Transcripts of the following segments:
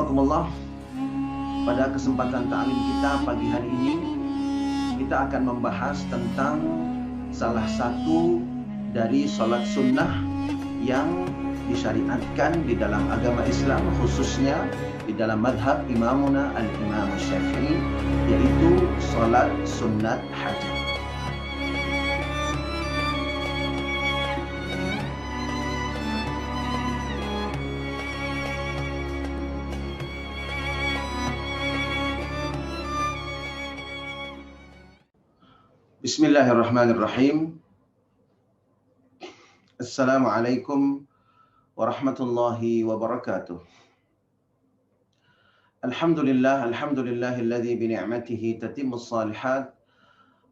rahimakumullah, pada kesempatan ta'lim kita pagi hari ini kita akan membahas tentang salah satu dari salat sunnah yang disyariatkan di dalam agama Islam, khususnya di dalam madhab imamuna al-imam Syafi'i, yaitu salat sunat hajat. Bismillahirrahmanirrahim. Assalamualaikum warahmatullahi wabarakatuh. Alhamdulillahilladzi bi ni'matihi tatimmus shalihat.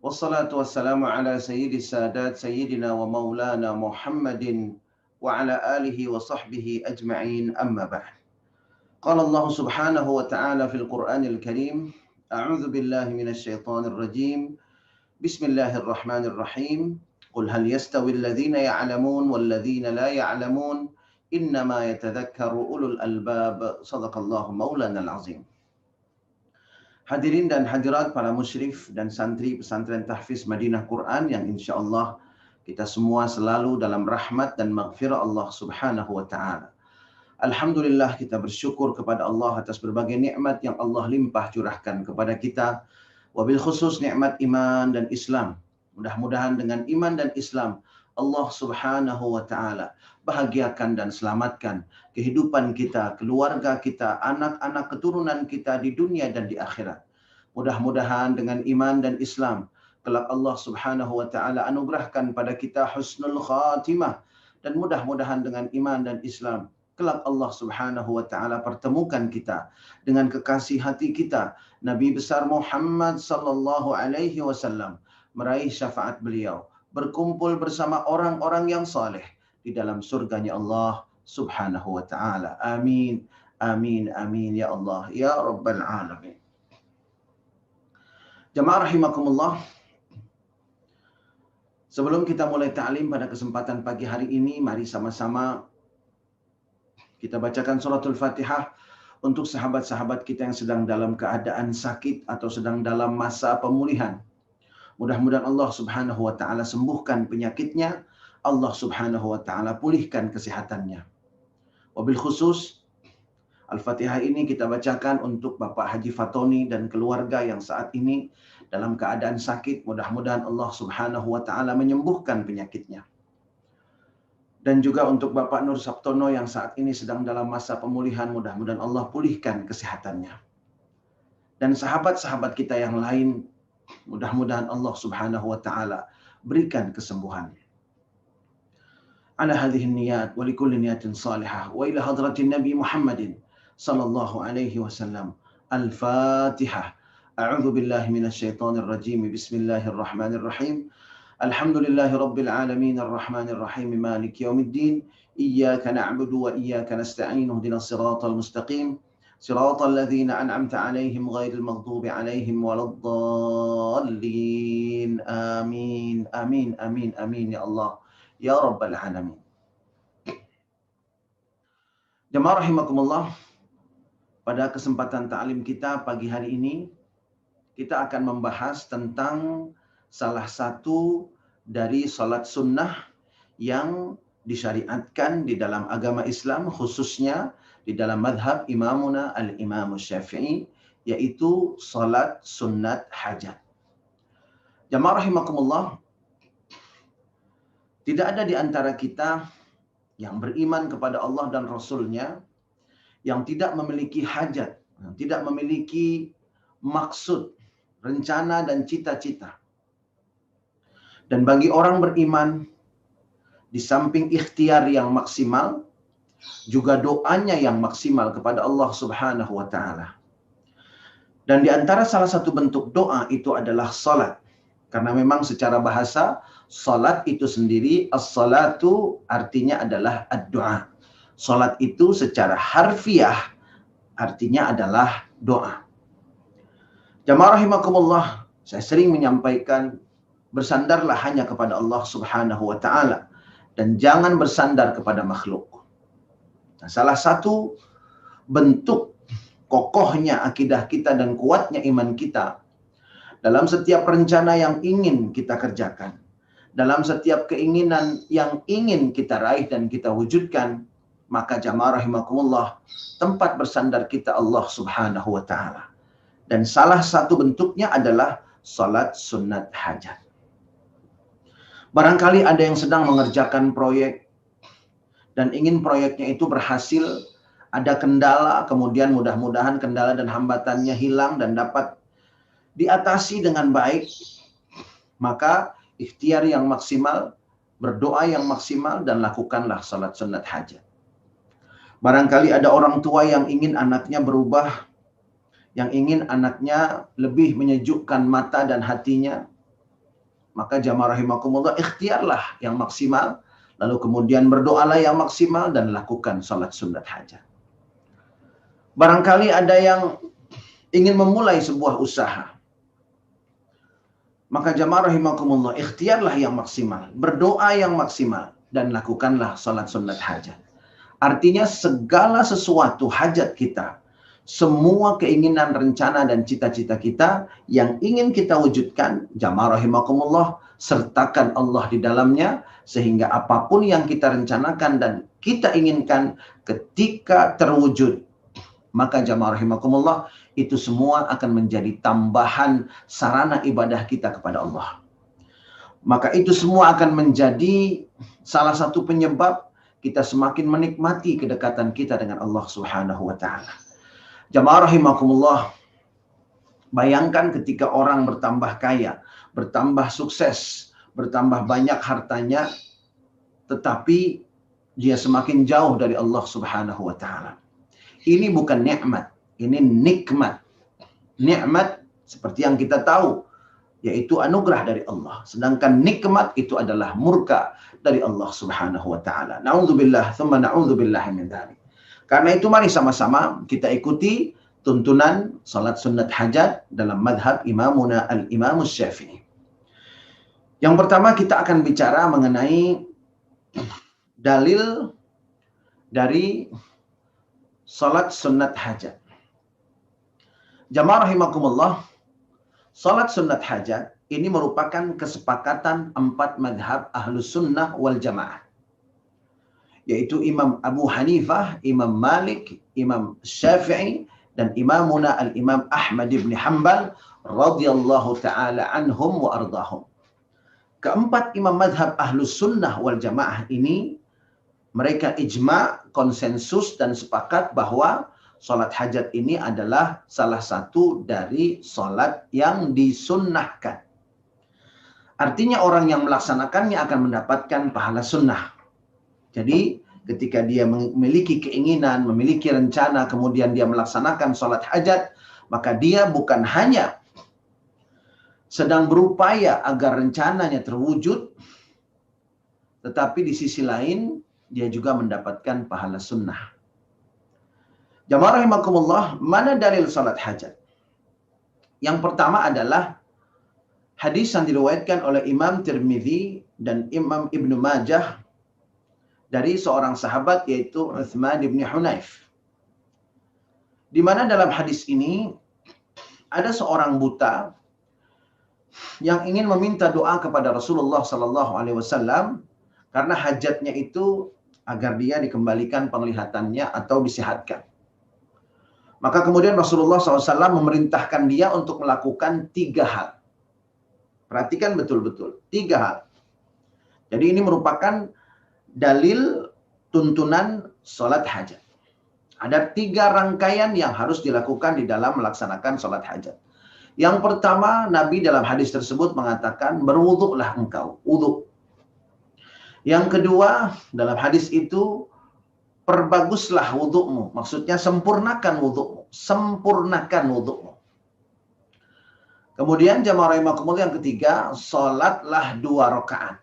Wassalatu wassalamu ala sayyidis sadat sayyidina wa maulana Muhammadin wa ala alihi wa sahbihi ajma'in, amma ba'd. Qala Allah subhanahu wa ta'ala fil Qur'anil Karim, a'udzu billahi minasy syaithanir rajim. Bismillahirrahmanirrahim. Qul hal yastawi alladhina ya'lamun walladhina la ya'lamun innama yatadhakkaru ulul albab. Shadaqallahu maulanal azim. Hadirin dan hadirat para musyrif dan santri pesantren tahfiz Madinah Quran yang insyaallah kita semua selalu dalam rahmat dan maghfirah Allah Subhanahu wa taala. Alhamdulillah, kita bersyukur kepada Allah atas berbagai nikmat yang Allah limpah curahkan kepada kita. Wabil khusus nikmat iman dan Islam. Mudah-mudahan dengan iman dan Islam Allah Subhanahu wa taala bahagiakan dan selamatkan kehidupan kita, keluarga kita, anak-anak keturunan kita di dunia dan di akhirat. Mudah-mudahan dengan iman dan Islam kelak Allah Subhanahu wa taala anugerahkan pada kita husnul khatimah, dan mudah-mudahan dengan iman dan Islam kelak Allah Subhanahu wa taala pertemukan kita dengan kekasih hati kita Nabi besar Muhammad sallallahu alaihi wasallam, meraih syafaat beliau, berkumpul bersama orang-orang yang saleh di dalam surganya Allah Subhanahu wa taala. Amin. Amin amin ya Allah ya rabbal alamin. Jamaah rahimakumullah, sebelum kita mulai ta'lim pada kesempatan pagi hari ini, mari sama-sama kita bacakan suratul Fatihah untuk sahabat-sahabat kita yang sedang dalam keadaan sakit atau sedang dalam masa pemulihan. Mudah-mudahan Allah Subhanahu wa taala sembuhkan penyakitnya, Allah Subhanahu wa taala pulihkan kesehatannya. Wabil khusus Al-Fatihah ini kita bacakan untuk Bapak Haji Fatoni dan keluarga yang saat ini dalam keadaan sakit. Mudah-mudahan Allah Subhanahu wa taala menyembuhkan penyakitnya. Dan juga untuk Bapak Nur Sabtono yang saat ini sedang dalam masa pemulihan, mudah-mudahan Allah pulihkan kesehatannya. Dan sahabat-sahabat kita yang lain, mudah-mudahan Allah Subhanahu wa taala berikan kesembuhan. Ala hadhihi niyat wa likulli niyatin salihah wa ila hadratin Nabi Muhammadin sallallahu alaihi wasallam. Al-Fatihah. A'udzu billahi minasy syaithanir rajim. Bismillahirrahmanirrahim. Alhamdulillahi rabbil alamin arrahmanir rahim maliki yaumiddin iyyaka na'budu wa iyyaka nasta'in ihdinas siratal mustaqim siratal ladzina an'amta 'alaihim ghairil maghdubi 'alaihim waladdallin. Amin amin amin amin ya Allah ya rabbal alamin. Jemaah rahimakumullah, pada kesempatan ta'lim kita pagi hari ini kita akan membahas tentang salah satu dari salat sunnah yang disyariatkan di dalam agama Islam, khususnya di dalam madhab imamuna al-imam Syafi'i, yaitu salat sunat hajat. Jamaah rahimakumullah, tidak ada di antara kita yang beriman kepada Allah dan Rasulnya yang tidak memiliki hajat, yang tidak memiliki maksud, rencana dan cita-cita. Dan bagi orang beriman, di samping ikhtiar yang maksimal, juga doanya yang maksimal kepada Allah Subhanahu wa taala. Dan di antara salah satu bentuk doa itu adalah salat. Karena memang secara bahasa, salat itu sendiri, as-salatu artinya adalah ad-du'a. Salat itu secara harfiah artinya adalah doa. Jamaah rahimakumullah, saya sering menyampaikan, bersandarlah hanya kepada Allah Subhanahu wa taala dan jangan bersandar kepada makhluk. Nah, salah satu bentuk kokohnya akidah kita dan kuatnya iman kita, dalam setiap rencana yang ingin kita kerjakan, dalam setiap keinginan yang ingin kita raih dan kita wujudkan, maka jamaah rahimakumullah, tempat bersandar kita Allah Subhanahu wa taala. Dan salah satu bentuknya adalah salat sunat hajat. Barangkali ada yang sedang mengerjakan proyek dan ingin proyeknya itu berhasil, ada kendala, kemudian mudah-mudahan kendala dan hambatannya hilang dan dapat diatasi dengan baik. Maka ikhtiar yang maksimal, berdoa yang maksimal, dan lakukanlah salat sunat hajat. Barangkali ada orang tua yang ingin anaknya berubah, yang ingin anaknya lebih menyejukkan mata dan hatinya, maka jamaah rahimakumullah, ikhtiarlah yang maksimal, lalu kemudian berdoalah yang maksimal dan lakukan salat sunat hajat. Barangkali ada yang ingin memulai sebuah usaha, maka jamaah rahimakumullah, ikhtiarlah yang maksimal, berdoa yang maksimal, dan lakukanlah salat sunat hajat. Artinya segala sesuatu hajat kita, semua keinginan, rencana, dan cita-cita kita yang ingin kita wujudkan, jamaah rahimakumullah, sertakan Allah di dalamnya, sehingga apapun yang kita rencanakan dan kita inginkan ketika terwujud, maka jamaah rahimakumullah, itu semua akan menjadi tambahan sarana ibadah kita kepada Allah. Maka itu semua akan menjadi salah satu penyebab kita semakin menikmati kedekatan kita dengan Allah Subhanahu wa taala. Jamaah rahimakumullah, bayangkan ketika orang bertambah kaya, bertambah sukses, bertambah banyak hartanya, tetapi dia semakin jauh dari Allah Subhanahu wa taala. Ini bukan nikmat, ini nikmat. Nikmat seperti yang kita tahu, yaitu anugerah dari Allah. Sedangkan nikmat itu adalah murka dari Allah Subhanahu wa taala. Na'udzubillah, tsumma na'udzubillah min dzalik. Karena itu mari sama-sama kita ikuti tuntunan salat sunat hajat dalam madhab imamuna al-imam Syafi'i. Yang pertama kita akan bicara mengenai dalil dari salat sunat hajat. Jamaah rahimakumullah, salat sunat hajat ini merupakan kesepakatan 4 madhab ahlus sunnah wal jamaah, yaitu Imam Abu Hanifah, Imam Malik, Imam Syafi'i, dan imamuna al-Imam Ahmad ibn Hanbal radhiyallahu ta'ala anhum wa ardahum. Keempat imam madhab ahlus sunnah wal jamaah ini, mereka ijma', konsensus, dan sepakat bahwa salat hajat ini adalah salah satu dari salat yang disunnahkan. Artinya orang yang melaksanakannya akan mendapatkan pahala sunnah. Jadi ketika dia memiliki keinginan, memiliki rencana, kemudian dia melaksanakan salat hajat, maka dia bukan hanya sedang berupaya agar rencananya terwujud, tetapi di sisi lain dia juga mendapatkan pahala sunnah. Jamaah rahimakumullah, mana dalil salat hajat? Yang pertama adalah hadis yang diriwayatkan oleh Imam Tirmidzi dan Imam Ibnu Majah dari seorang sahabat, yaitu Utsman bin Hunayf. Di mana dalam hadis ini ada seorang buta yang ingin meminta doa kepada Rasulullah sallallahu alaihi wasallam karena hajatnya itu agar dia dikembalikan penglihatannya atau disehatkan. Maka kemudian Rasulullah SAW memerintahkan dia untuk melakukan 3 hal. Perhatikan betul-betul, 3 hal. Jadi ini merupakan dalil tuntunan salat hajat. Ada 3 rangkaian yang harus dilakukan di dalam melaksanakan salat hajat. Yang pertama, Nabi dalam hadis tersebut mengatakan, berwuduklah engkau, wuduk. Yang kedua, dalam hadis itu, perbaguslah wudukmu. Maksudnya sempurnakan wudukmu. Sempurnakan wudukmu. Kemudian jamaah rahimakumullah, yang ketiga, salatlah 2 rakaat.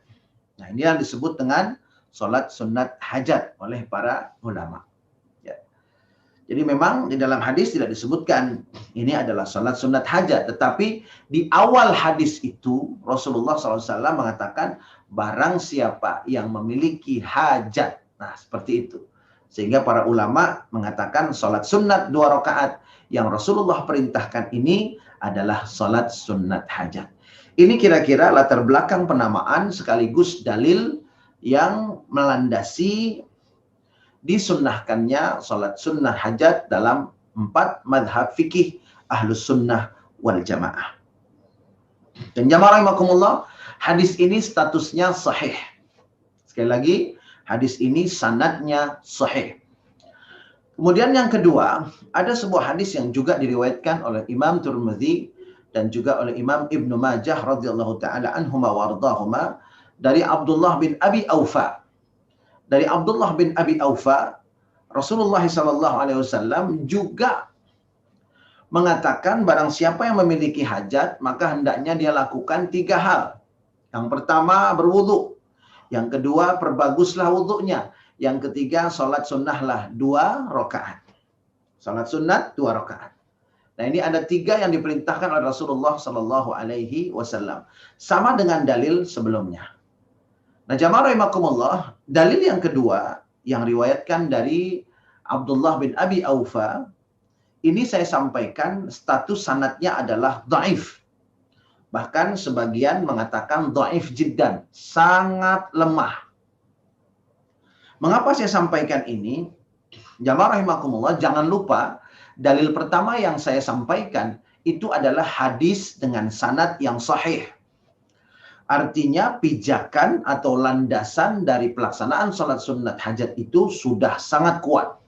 Nah, ini yang disebut dengan salat sunat hajat oleh para ulama. Ya. Jadi memang di dalam hadis tidak disebutkan ini adalah salat sunat hajat. Tetapi di awal hadis itu Rasulullah SAW mengatakan barang siapa yang memiliki hajat. Nah seperti itu. Sehingga para ulama mengatakan salat sunat 2 rakaat yang Rasulullah perintahkan ini adalah salat sunat hajat. Ini kira-kira latar belakang penamaan sekaligus dalil yang melandasi disunnahkannya salat sunnah hajat dalam 4 madhab fikih ahlus sunnah wal jamaah. Dan jamaah rahimakumullah, hadis ini statusnya sahih. Sekali lagi, hadis ini sanadnya sahih. Kemudian yang kedua, ada sebuah hadis yang juga diriwayatkan oleh Imam Tirmidzi dan juga oleh Imam Ibnu Majah radhiyallahu taala anhuma wardahuma dari Abdullah bin Abi Aufa. Dari Abdullah bin Abi Aufa, Rasulullah SAW juga mengatakan barang siapa yang memiliki hajat, maka hendaknya dia lakukan 3 hal. Yang pertama, berwudu. Yang kedua, perbaguslah wudunya. Yang ketiga, sholat sunnahlah 2 rakaat. Sholat sunnat 2 rakaat. Nah, ini ada 3 yang diperintahkan oleh Rasulullah SAW. Sama dengan dalil sebelumnya. Nah, jamaah rahimakumullah, dalil yang kedua yang riwayatkan dari Abdullah bin Abi Aufa, ini saya sampaikan status sanadnya adalah dhaif. Bahkan sebagian mengatakan dhaif jiddan, sangat lemah. Mengapa saya sampaikan ini? Jamaah rahimakumullah, jangan lupa dalil pertama yang saya sampaikan itu adalah hadis dengan sanad yang sahih. Artinya pijakan atau landasan dari pelaksanaan sholat sunat hajat itu sudah sangat kuat.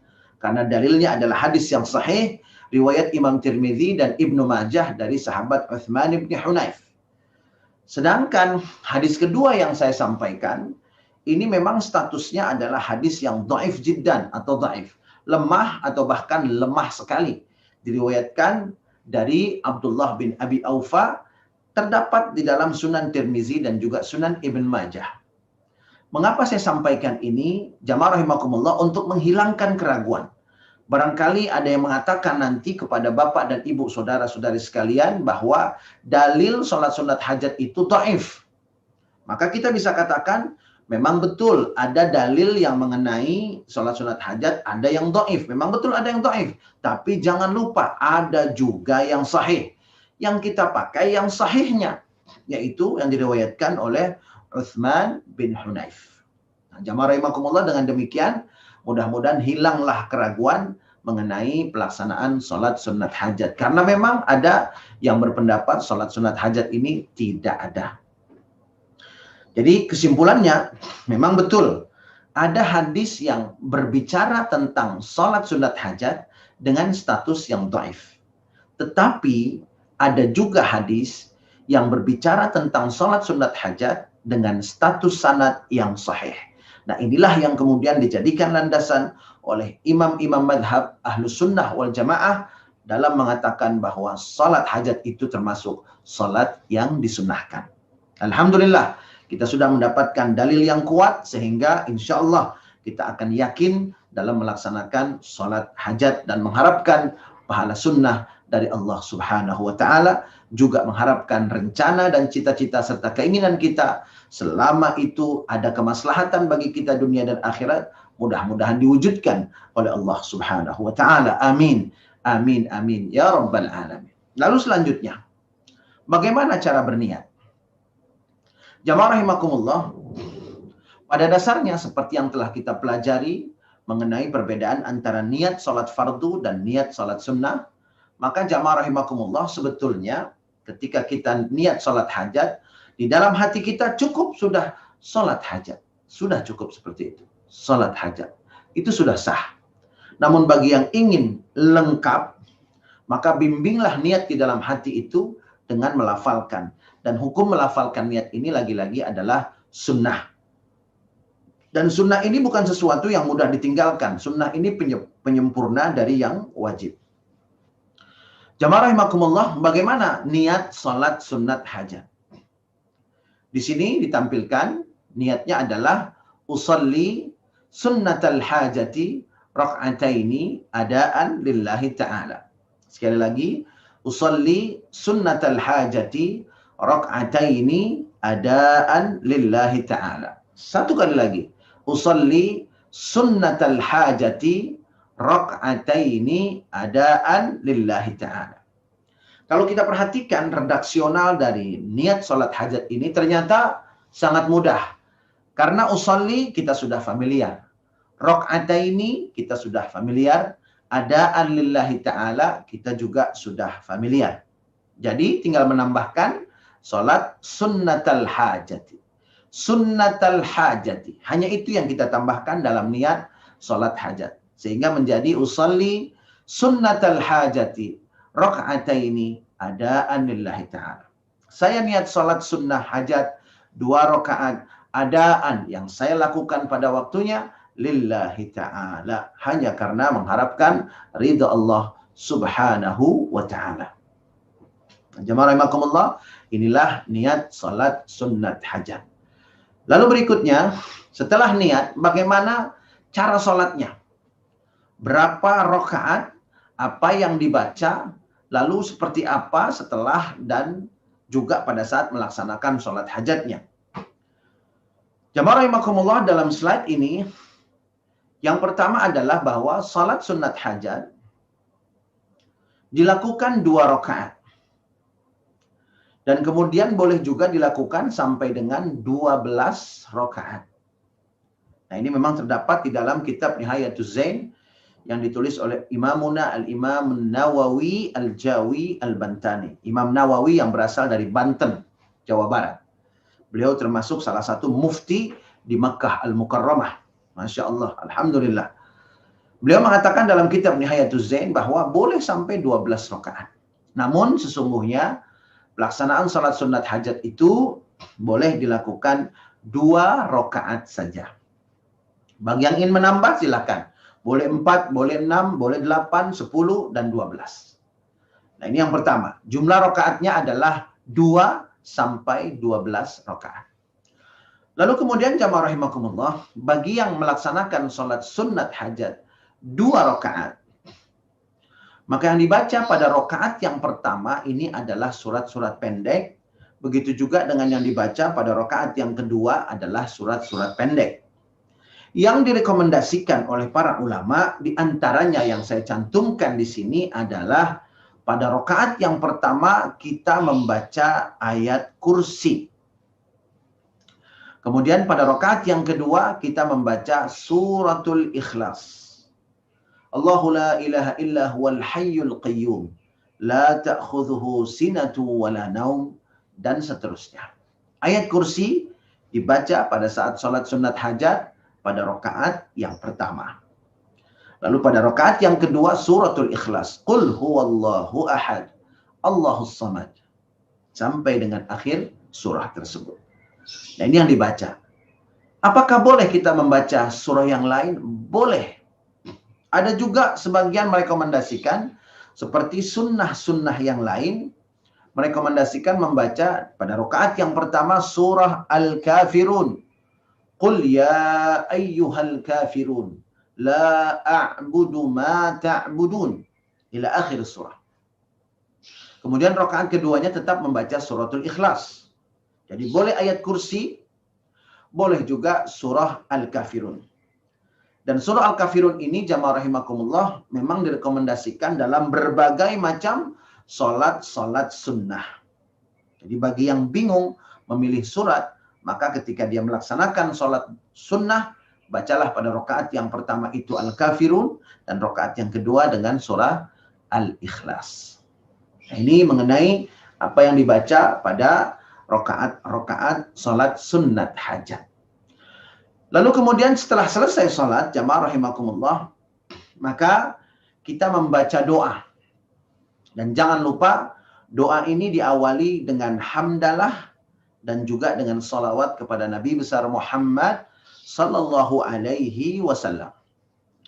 Karena dalilnya adalah hadis yang sahih, riwayat Imam Tirmidzi dan Ibnu Majah dari sahabat Utsman bin Hunayf. Sedangkan hadis kedua yang saya sampaikan, ini memang statusnya adalah hadis yang dhaif jiddan atau dhaif. Lemah atau bahkan lemah sekali. Diriwayatkan dari Abdullah bin Abi Aufa, terdapat di dalam Sunan Tirmizi dan juga Sunan Ibn Majah. Mengapa saya sampaikan ini? Jamaah rahimakumullah, untuk menghilangkan keraguan. Barangkali ada yang mengatakan nanti kepada bapak dan ibu saudara-saudari sekalian bahwa dalil sholat sunat hajat itu dhaif. Maka kita bisa katakan, memang betul ada dalil yang mengenai sholat sunat hajat, ada yang dhaif. Memang betul ada yang dhaif. Tapi jangan lupa, ada juga yang sahih. Yang kita pakai yang sahihnya, yaitu yang diriwayatkan oleh Utsman bin Hunayf. Nah, jamaah rahimakumullah, dengan demikian mudah-mudahan hilanglah keraguan mengenai pelaksanaan sholat sunat hajat. Karena memang ada yang berpendapat sholat sunat hajat ini tidak ada. Jadi kesimpulannya, memang betul ada hadis yang berbicara tentang sholat sunat hajat dengan status yang dhaif. Tetapi ada juga hadis yang berbicara tentang sholat sunat hajat dengan status sanad yang sahih. Nah, inilah yang kemudian dijadikan landasan oleh imam-imam madhab ahlus sunnah wal jamaah dalam mengatakan bahwa sholat hajat itu termasuk sholat yang disunnahkan. Alhamdulillah, kita sudah mendapatkan dalil yang kuat sehingga insya Allah kita akan yakin dalam melaksanakan sholat hajat dan mengharapkan pahala sunnah dari Allah Subhanahu wa Ta'ala, juga mengharapkan rencana dan cita-cita serta keinginan kita selama itu ada kemaslahatan bagi kita dunia dan akhirat, mudah-mudahan diwujudkan oleh Allah Subhanahu wa Ta'ala. Amin. Amin. Amin. Ya Rabbal Alamin. Lalu selanjutnya, bagaimana cara berniat? Jamaah rahimakumullah, pada dasarnya seperti yang telah kita pelajari mengenai perbedaan antara niat sholat fardu dan niat sholat sunnah, maka jamaah rahimakumullah, sebetulnya ketika kita niat sholat hajat, di dalam hati kita cukup sudah sholat hajat. Sudah cukup seperti itu. Sholat hajat. Itu sudah sah. Namun bagi yang ingin lengkap, maka bimbinglah niat di dalam hati itu dengan melafalkan. Dan hukum melafalkan niat ini lagi-lagi adalah sunnah. Dan sunnah ini bukan sesuatu yang mudah ditinggalkan. Sunnah ini penyempurna dari yang wajib. Jamaah rahimakumullah, bagaimana niat sholat sunat hajat? Di sini ditampilkan niatnya adalah usalli sunnatal hajati rak'ataini adaan lillahi ta'ala. Sekali lagi, usalli sunnatal hajati rak'ataini adaan lillahi ta'ala. Satu kali lagi, usalli sunnatal hajati raka'ataini adaan lillahi ta'ala. Kalau kita perhatikan redaksional dari niat sholat hajat ini ternyata sangat mudah. Karena usolli kita sudah familiar. Raka'ataini kita sudah familiar. Adaan lillahi ta'ala kita juga sudah familiar. Jadi tinggal menambahkan sholat sunnatal hajati. Sunnatal hajati. Hanya itu yang kita tambahkan dalam niat sholat hajat. Sehingga menjadi usolli sunnatal hajati. Raka'ataini adaan lillahi ta'ala. Saya niat sholat sunnah hajat 2 rakaat adaan yang saya lakukan pada waktunya lillahi ta'ala. Hanya karena mengharapkan ridha Allah subhanahu wa ta'ala. Jamaah rahimakumullah, inilah niat sholat sunnat hajat. Lalu berikutnya, setelah niat, bagaimana cara sholatnya? Berapa rakaat, apa yang dibaca, lalu seperti apa setelah dan juga pada saat melaksanakan sholat hajatnya. Jamaah rahimakumullah, dalam slide ini, yang pertama adalah bahwa sholat sunat hajat dilakukan 2 rakaat. Dan kemudian boleh juga dilakukan sampai dengan 12 rakaat. Nah, ini memang terdapat di dalam kitab Nihayatuz Zain yang ditulis oleh Imamuna Al-Imam Nawawi Al-Jawi Al-Bantani. Imam Nawawi yang berasal dari Banten, Jawa Barat. Beliau termasuk salah satu mufti di Makkah Al-Mukarramah. Masya Allah, Alhamdulillah. Beliau mengatakan dalam kitab Nihayatuz Zain bahwa boleh sampai 12 rakaat. Namun sesungguhnya pelaksanaan salat sunat hajat itu boleh dilakukan 2 rakaat saja. Bagi yang ingin menambah silakan. Boleh 4, boleh 6, boleh 8, 10, dan 12. Nah, ini yang pertama. Jumlah rakaatnya adalah 2 sampai 12 rakaat. Lalu kemudian jamaah rahimakumullah, bagi yang melaksanakan sholat sunat hajat 2 rakaat, maka yang dibaca pada rakaat yang pertama ini adalah surat-surat pendek. Begitu juga dengan yang dibaca pada rakaat yang kedua adalah surat-surat pendek. Yang direkomendasikan oleh para ulama, di antaranya yang saya cantumkan di sini adalah pada rakaat yang pertama kita membaca ayat kursi. Kemudian pada rakaat yang kedua kita membaca suratul Ikhlas. Allahu la ilaha illa huwal hayyul qayyum. La ta'khudhuhu sinatu wa la naum. Dan seterusnya. Ayat kursi dibaca pada saat sholat sunat hajat pada rakaat yang pertama. Lalu pada rakaat yang kedua suratul Ikhlas. Qul huwallahu ahad. Allahus samad. Sampai dengan akhir surah tersebut. Nah, ini yang dibaca. Apakah boleh kita membaca surah yang lain? Boleh. Ada juga sebagian merekomendasikan seperti sunnah-sunnah yang lain merekomendasikan membaca pada rakaat yang pertama surah Al-Kafirun. Qul ya ayyuhal kafirun la a'budu ma ta'budun ila akhir surah. Kemudian rakaat keduanya tetap membaca suratul Ikhlas. Jadi boleh ayat kursi, boleh juga surah Al-Kafirun. Dan surah Al-Kafirun ini jamaah rahimakumullah memang direkomendasikan dalam berbagai macam salat sunnah. Jadi bagi yang bingung memilih surat, maka ketika dia melaksanakan salat sunnah, bacalah pada rakaat yang pertama itu Al-Kafirun dan rakaat yang kedua dengan surah Al-Ikhlas. Nah, ini mengenai apa yang dibaca pada rakaat salat sunnat hajat. Lalu kemudian setelah selesai salat, jamaah rahimakumullah, maka kita membaca doa. Dan jangan lupa doa ini diawali dengan hamdalah dan juga dengan salawat kepada Nabi besar Muhammad sallallahu alaihi wasallam.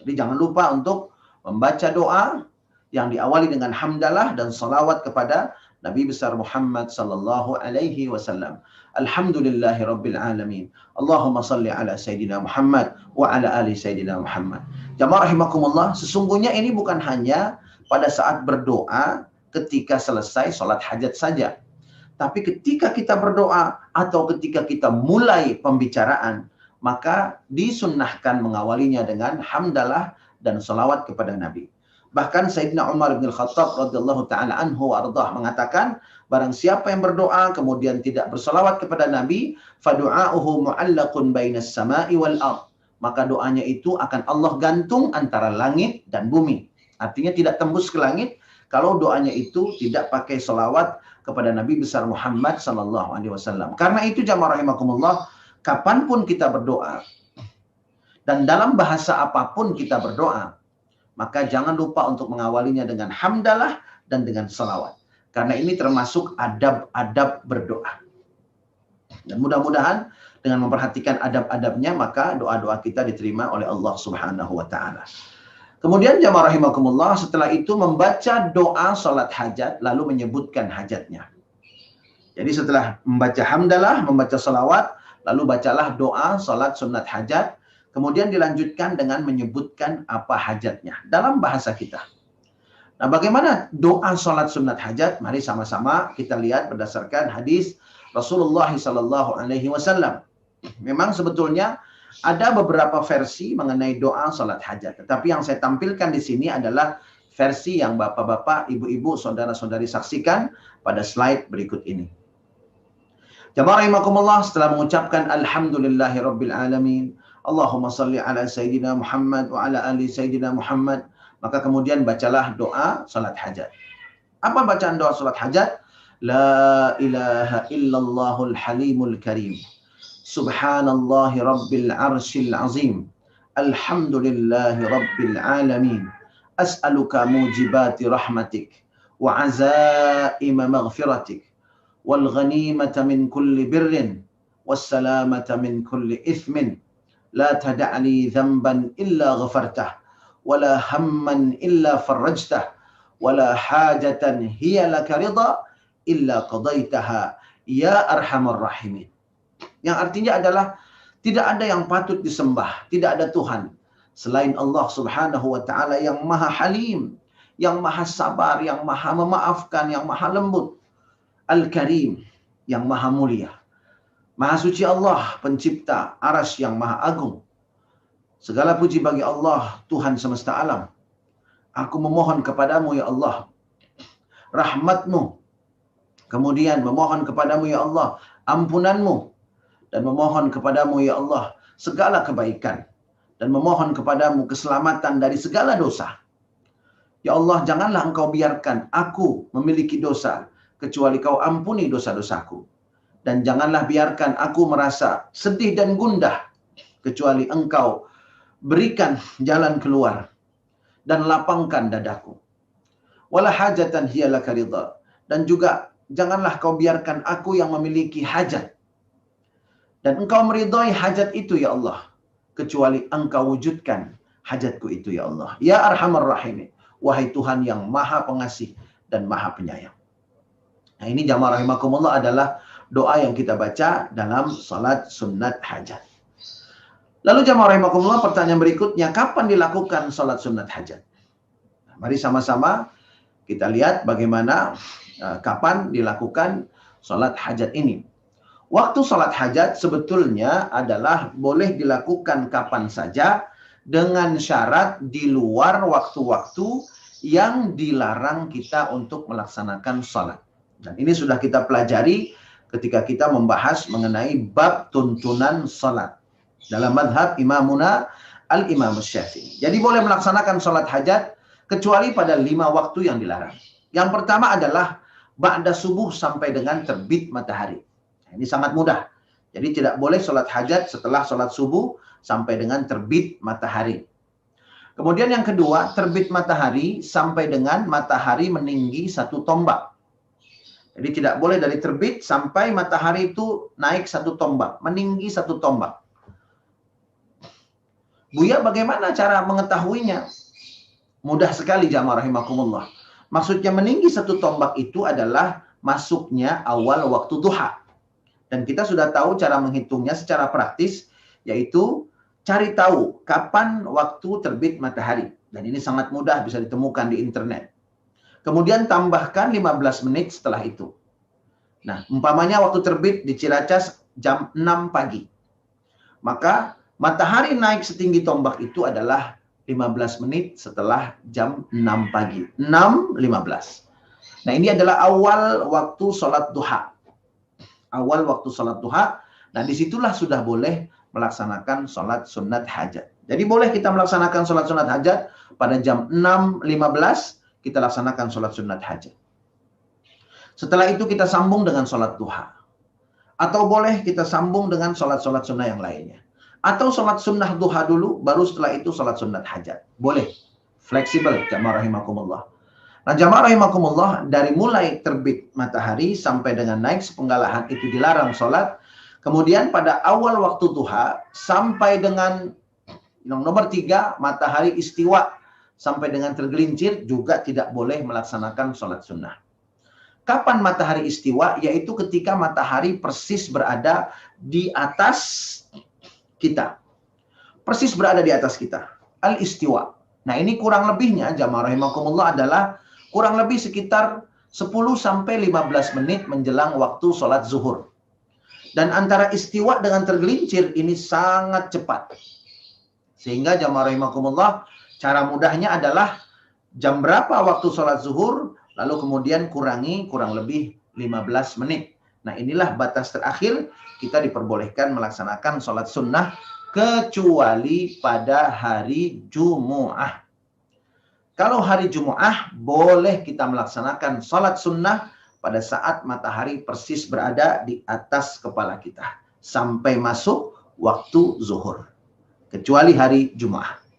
Jadi jangan lupa untuk membaca doa yang diawali dengan hamdalah dan salawat kepada Nabi besar Muhammad sallallahu alaihi wasallam. Alhamdulillahi rabbil alamin. Allahumma salli ala Sayyidina Muhammad wa ala ali Sayyidina Muhammad. Jamaah rahimakumullah, sesungguhnya ini bukan hanya pada saat berdoa ketika selesai sholat hajat saja. Tapi ketika kita berdoa atau ketika kita mulai pembicaraan, maka disunnahkan mengawalinya dengan hamdalah dan salawat kepada Nabi. Bahkan Sayyidina Umar bin Khattab radhiyallahu taala anhu ardah mengatakan, barang siapa yang berdoa kemudian tidak bersalawat kepada Nabi, fadu'auhu mu'allaqun bainas sama'i wal ard. Maka doanya itu akan Allah gantung antara langit dan bumi. Artinya tidak tembus ke langit kalau doanya itu tidak pakai salawat kepada Nabi besar Muhammad sallallahu alaihi wasallam. Karena itu jamaah rahimakumullah, kapanpun kita berdoa dan dalam bahasa apapun kita berdoa, maka jangan lupa untuk mengawalinya dengan hamdalah dan dengan salawat. Karena ini termasuk adab-adab berdoa. Dan mudah-mudahan dengan memperhatikan adab-adabnya, maka doa-doa kita diterima oleh Allah Subhanahu wa Ta'ala. Kemudian jamaah rahimakumullah, setelah itu membaca doa salat hajat, lalu menyebutkan hajatnya. Jadi setelah membaca hamdalah, membaca salawat, lalu bacalah doa salat sunat hajat. Kemudian dilanjutkan dengan menyebutkan apa hajatnya dalam bahasa kita. Nah, bagaimana doa salat sunat hajat? Mari sama-sama kita lihat berdasarkan hadis Rasulullah sallallahu alaihi wasallam. Memang sebetulnya ada beberapa versi mengenai doa salat hajat. Tetapi yang saya tampilkan di sini adalah versi yang bapak-bapak, ibu-ibu, saudara-saudari saksikan pada slide berikut ini. Jamaah rahimakumullah, setelah mengucapkan alhamdulillahirabbil alamin, Allahumma salli ala Sayyidina Muhammad wa ala ali Sayyidina Muhammad. Maka kemudian bacalah doa salat hajat. Apa bacaan doa salat hajat? La ilaha illallahul halimul karim. Subhanallahi rabbil arshil azim. Alhamdulillahi rabbil alamin. As'aluka mujibati rahmatik. Wa azaima maghfiratik. Wal ghanimata min kulli birrin. Wassalamata min kulli ithmin. لا تدع لي ذنبا إلا غفرته ولا هما إلا فرجته ولا حاجة هي لك رضا إلا قضيتها يا أرحم الراحمين. Yang artinya adalah tidak ada yang patut disembah, tidak ada Tuhan selain Allah Subhanahu wa Ta'ala yang Maha Halim, yang Maha Sabar, yang Maha Memaafkan, yang Maha Lembut, Al-Karim, yang Maha Mulia. Maha suci Allah, pencipta arsy yang maha agung. Segala puji bagi Allah, Tuhan semesta alam. Aku memohon kepadamu ya Allah rahmatmu. Kemudian memohon kepadamu ya Allah ampunanmu. Dan memohon kepadamu ya Allah segala kebaikan. Dan memohon kepadamu keselamatan dari segala dosa. Ya Allah, janganlah engkau biarkan aku memiliki dosa, kecuali kau ampuni dosa-dosaku. Dan janganlah biarkan aku merasa sedih dan gundah, kecuali engkau berikan jalan keluar dan lapangkan dadaku. Wala hajatan hiya laka ridha. Dan juga janganlah kau biarkan aku yang memiliki hajat. Dan engkau meridhai hajat itu ya Allah, kecuali engkau wujudkan hajatku itu ya Allah. Ya Arhamar Rahimin. Wahai Tuhan yang maha pengasih dan maha penyayang. Nah, ini jamaah rahimakumullah adalah doa yang kita baca dalam salat sunat hajat. Lalu jamaah rahimakumullah, pertanyaan berikutnya, kapan dilakukan salat sunat hajat? Nah, mari sama-sama kita lihat bagaimana kapan dilakukan salat hajat ini. Waktu salat hajat sebetulnya adalah boleh dilakukan kapan saja dengan syarat di luar waktu-waktu yang dilarang kita untuk melaksanakan salat. Dan ini sudah kita pelajari ketika kita membahas mengenai bab tuntunan salat dalam madhab imamuna al-imam Syafi'i. Jadi boleh melaksanakan salat hajat kecuali pada 5 waktu yang dilarang. Yang pertama adalah ba'da subuh sampai dengan terbit matahari. Ini sangat mudah. Jadi tidak boleh salat hajat setelah salat subuh sampai dengan terbit matahari. Kemudian yang kedua, terbit matahari sampai dengan matahari meninggi 1 tombak. Jadi tidak boleh dari terbit sampai matahari itu naik 1 tombak, meninggi 1 tombak. Buya bagaimana cara mengetahuinya? Mudah sekali jamaah rahimakumullah. Maksudnya meninggi 1 tombak itu adalah masuknya awal waktu duha. Dan kita sudah tahu cara menghitungnya secara praktis, yaitu cari tahu kapan waktu terbit matahari. Dan ini sangat mudah, bisa ditemukan di internet. Kemudian tambahkan 15 menit setelah itu. Nah, umpamanya waktu terbit di Ciracas jam 6 pagi. Maka matahari naik setinggi tombak itu adalah 15 menit setelah jam 6 pagi. 6.15. Nah, ini adalah awal waktu sholat duha. Awal waktu sholat duha. Nah, disitulah sudah boleh melaksanakan sholat sunat hajat. Jadi boleh kita melaksanakan sholat sunat hajat pada jam 6.15, kita laksanakan sholat sunat hajat. Setelah itu kita sambung dengan sholat duha. Atau boleh kita sambung dengan sholat-sholat sunnah yang lainnya. Atau sholat sunnah duha dulu, baru setelah itu sholat sunat hajat. Boleh. Fleksibel, jamaah rahimakumullah. Nah, jamaah rahimakumullah, dari mulai terbit matahari sampai dengan naik sepenggalahan itu dilarang sholat. Kemudian pada awal waktu duha, sampai dengan nomor 3, matahari istiwa, sampai dengan tergelincir, juga tidak boleh melaksanakan sholat sunnah. Kapan matahari istiwa? Yaitu ketika matahari persis berada di atas kita. Persis berada di atas kita. Al-istiwa. Nah, ini kurang lebihnya, jamaah rahimakumullah, adalah kurang lebih sekitar 10-15 menit menjelang waktu sholat zuhur. Dan antara istiwa dengan tergelincir ini sangat cepat. Sehingga jamaah rahimakumullah, cara mudahnya adalah jam berapa waktu sholat zuhur, lalu kemudian kurangi kurang lebih 15 menit. Nah, inilah batas terakhir kita diperbolehkan melaksanakan sholat sunnah kecuali pada hari Jumu'ah. Kalau hari Jumu'ah, boleh kita melaksanakan sholat sunnah pada saat matahari persis berada di atas kepala kita. Sampai masuk waktu zuhur. Kecuali hari Jumu'ah.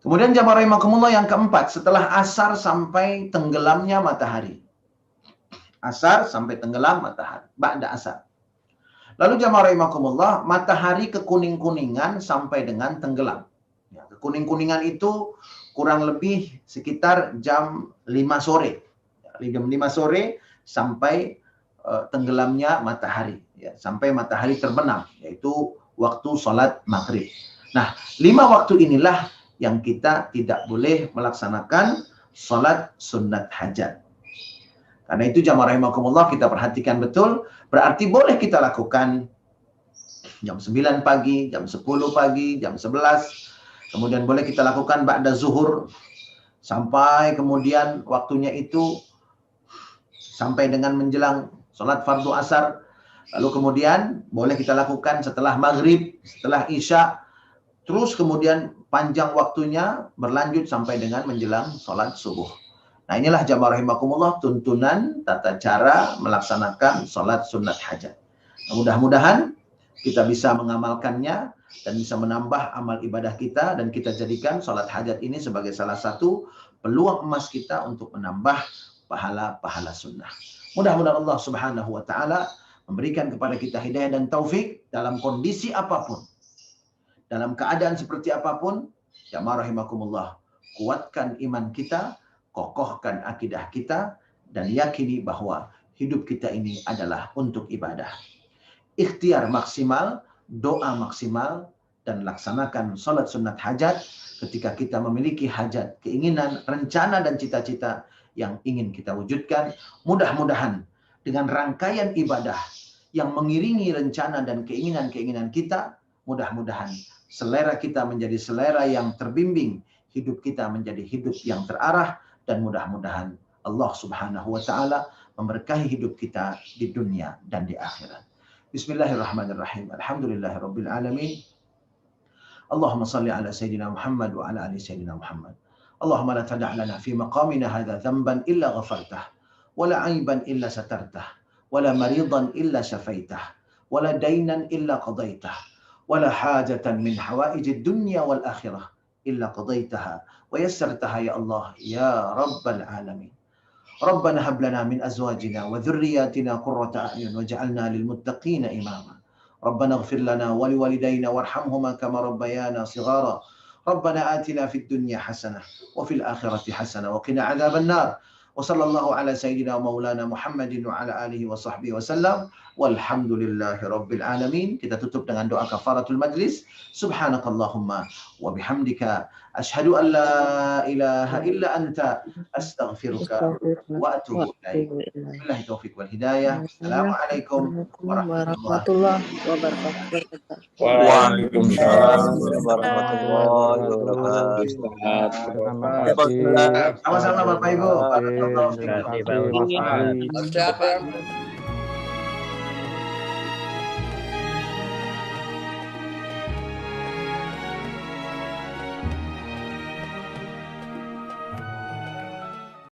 Kemudian jamaah rahimakumullah yang keempat, setelah asar sampai tenggelamnya matahari. Asar sampai tenggelam matahari, ba'da asar. Lalu jamaah rahimakumullah, matahari kekuning-kuningan sampai dengan tenggelam. Ya, kekuning-kuningan itu kurang lebih sekitar jam 5 sore. Jam 5 sore sampai tenggelamnya matahari. Ya, sampai matahari terbenam, yaitu waktu sholat maghrib. Nah, 5 waktu inilah yang kita tidak boleh melaksanakan sholat sunat hajat. Karena itu jamaah rahimakumullah, kita perhatikan betul, berarti boleh kita lakukan jam 9 pagi, jam 10 pagi, jam 11, kemudian boleh kita lakukan ba'da zuhur, sampai kemudian waktunya itu sampai dengan menjelang sholat fardu asar, lalu kemudian boleh kita lakukan setelah maghrib, setelah isya, terus kemudian panjang waktunya berlanjut sampai dengan menjelang sholat subuh. Nah, inilah jamaah rahimakumullah tuntunan tata cara melaksanakan sholat sunat hajat. Nah, mudah-mudahan kita bisa mengamalkannya dan bisa menambah amal ibadah kita, dan kita jadikan sholat hajat ini sebagai salah satu peluang emas kita untuk menambah pahala-pahala sunnah. Mudah-mudahan Allah Subhanahu wa Ta'ala memberikan kepada kita hidayah dan taufik dalam kondisi apapun. Dalam keadaan seperti apapun, jamaah rahimakumullah, kuatkan iman kita, kokohkan akidah kita, dan yakini bahwa hidup kita ini adalah untuk ibadah. Ikhtiar maksimal, doa maksimal, dan laksanakan sholat sunat hajat ketika kita memiliki hajat, keinginan, rencana, dan cita-cita yang ingin kita wujudkan. Mudah-mudahan dengan rangkaian ibadah yang mengiringi rencana dan keinginan-keinginan kita, mudah-mudahan selera kita menjadi selera yang terbimbing, hidup kita menjadi hidup yang terarah, dan mudah-mudahan Allah Subhanahu wa Ta'ala memberkahi hidup kita di dunia dan di akhirat. Bismillahirrahmanirrahim. Alhamdulillahirabbil alamin. Allahumma salli ala sayyidina Muhammad wa ala ali sayyidina Muhammad. Allahumma la tada' lana fi maqamina hadha dhanban illa ghafartah, wa la 'aiban illa satartah, wa la maridan illa syafaitah, wa la daynan illa qadaitah. ولا حاجة من حوائج الدنيا والآخرة إلا قضيتها ويسرتها يا الله يا رب العالمين. ربنا هب لنا من أزواجنا وذرياتنا قرة أعين وجعلنا للمتقين إماما. ربنا اغفر لنا ولوالدينا وارحمهما كما ربيانا صغارا. ربنا آتنا في الدنيا حسنة وفي الآخرة حسنة وقنا عذاب النار. وصلى الله على سيدنا ومولانا محمد وعلى آله وصحبه وسلم. Walhamdulillahi rabbil alamin. Kita tutup dengan doa kafaratul majlis. Subhanakallahumma wa bihamdika Asyhadu an la ilaha illa anta astaghfiruka wa atubu ilaik. Billahi taufiq wal hidayah. Assalamualaikum warahmatullahi wabarakatuh. Waalaikumsalam warahmatullahi wabarakatuh. Sama-sama Bapak Ibu. Terima kasih, Pak.